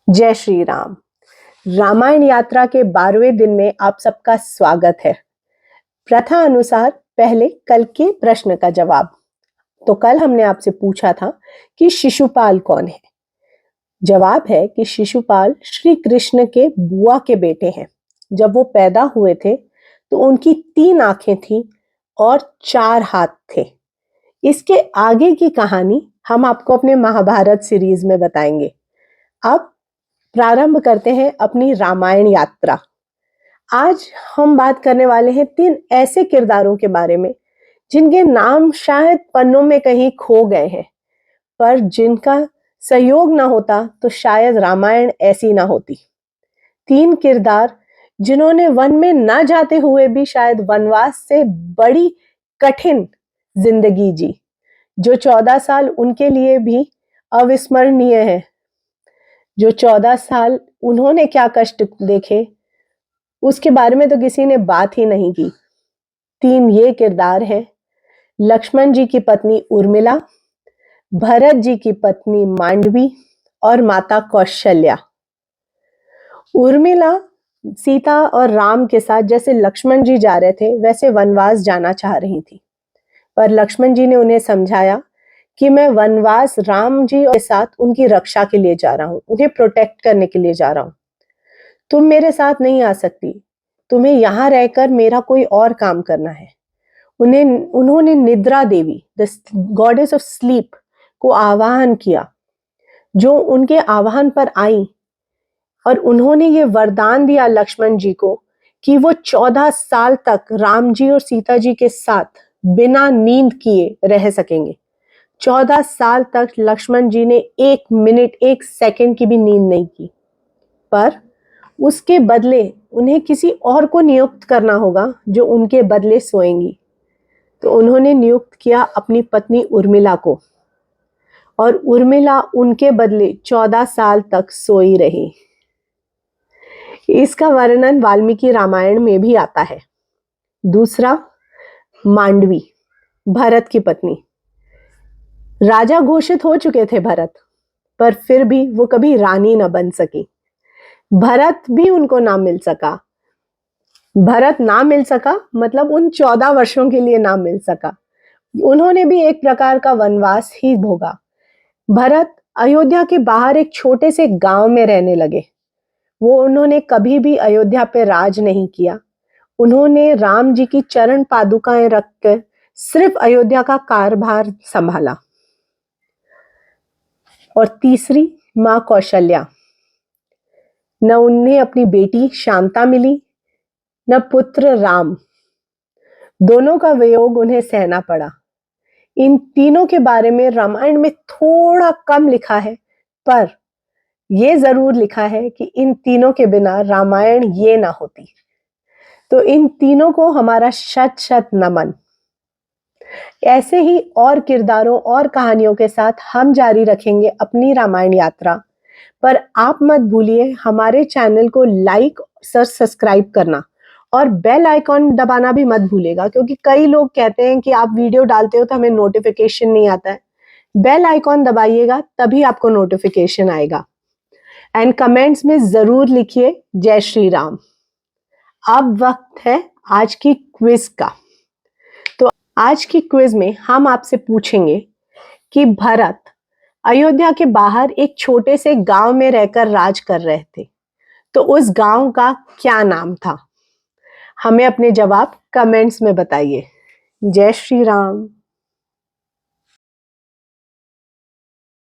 जय श्री राम। रामायण यात्रा के 12वें दिन में आप सबका स्वागत है। प्रथा अनुसार पहले कल के प्रश्न का जवाब। तो कल हमने आपसे पूछा था कि शिशुपाल कौन है। जवाब है कि शिशुपाल श्री कृष्ण के बुआ के बेटे हैं। जब वो पैदा हुए थे तो उनकी 3 आंखें थी और 4 हाथ थे। इसके आगे की कहानी हम आपको अपने महाभारत सीरीज में बताएंगे। अब प्रारंभ करते हैं अपनी रामायण यात्रा। आज हम बात करने वाले हैं 3 ऐसे किरदारों के बारे में जिनके नाम शायद पन्नों में कहीं खो गए हैं, पर जिनका सहयोग ना होता तो शायद रामायण ऐसी ना होती। 3 किरदार जिन्होंने वन में ना जाते हुए भी शायद वनवास से बड़ी कठिन जिंदगी जी, जो 14 साल उनके लिए भी अविस्मरणीय है। जो 14 साल उन्होंने क्या कष्ट देखे उसके बारे में तो किसी ने बात ही नहीं की। 3 ये किरदार हैं लक्ष्मण जी की पत्नी उर्मिला, भरत जी की पत्नी मांडवी और माता कौशल्या। उर्मिला सीता और राम के साथ जैसे लक्ष्मण जी जा रहे थे वैसे वनवास जाना चाह रही थी, पर लक्ष्मण जी ने उन्हें समझाया कि मैं वनवास राम जी के साथ उनकी रक्षा के लिए जा रहा हूं, उन्हें प्रोटेक्ट करने के लिए जा रहा हूं। तुम मेरे साथ नहीं आ सकती, तुम्हें यहां रहकर मेरा कोई और काम करना है। उन्होंने निद्रा देवी, द गॉडेस ऑफ स्लीप, को आवाहन किया, जो उनके आवाहन पर आई, और उन्होंने ये वरदान दिया लक्ष्मण जी को कि वो 14 साल तक राम जी और सीता जी के साथ बिना नींद किए रह सकेंगे। 14 साल तक लक्ष्मण जी ने 1 मिनट 1 सेकंड की भी नींद नहीं की, पर उसके बदले उन्हें किसी और को नियुक्त करना होगा जो उनके बदले सोएंगी। तो उन्होंने नियुक्त किया अपनी पत्नी उर्मिला को, और उर्मिला उनके बदले 14 साल तक सोई रही। इसका वर्णन वाल्मीकि रामायण में भी आता है। दूसरा, मांडवी, भरत की पत्नी। राजा घोषित हो चुके थे भरत, पर फिर भी वो कभी रानी न बन सकी। भरत भी उनको ना मिल सका। भरत ना मिल सका मतलब उन 14 वर्षों के लिए ना मिल सका। उन्होंने भी एक प्रकार का वनवास ही भोगा। भरत अयोध्या के बाहर एक छोटे से गांव में रहने लगे। उन्होंने कभी भी अयोध्या पे राज नहीं किया। उन्होंने राम जी की चरण पादुकाएं रखकर सिर्फ अयोध्या का कारभार संभाला। और तीसरी, मां कौशल्या। न उन्हें अपनी बेटी शांता मिली, न पुत्र राम। दोनों का वियोग उन्हें सहना पड़ा। इन तीनों के बारे में रामायण में थोड़ा कम लिखा है, पर यह जरूर लिखा है कि इन तीनों के बिना रामायण ये ना होती। तो इन तीनों को हमारा शत शत नमन। ऐसे ही और किरदारों और कहानियों के साथ हम जारी रखेंगे अपनी रामायण यात्रा। पर आप मत भूलिए हमारे चैनल को लाइक और सब्सक्राइब करना, और बेल आइकॉन दबाना भी मत भूलेगा, क्योंकि कई लोग कहते हैं कि आप वीडियो डालते हो तो हमें नोटिफिकेशन नहीं आता है। बेल आइकॉन दबाइएगा तभी आपको नोटिफिकेशन आएगा। एंड कमेंट्स में जरूर लिखिए जय श्री राम। अब वक्त है आज की क्विज का। तो आज की क्विज में हम आपसे पूछेंगे कि भरत अयोध्या के बाहर एक छोटे से गांव में रहकर राज कर रहे थे, तो उस गांव का क्या नाम था? हमें अपने जवाब कमेंट्स में बताइए। जय श्री राम।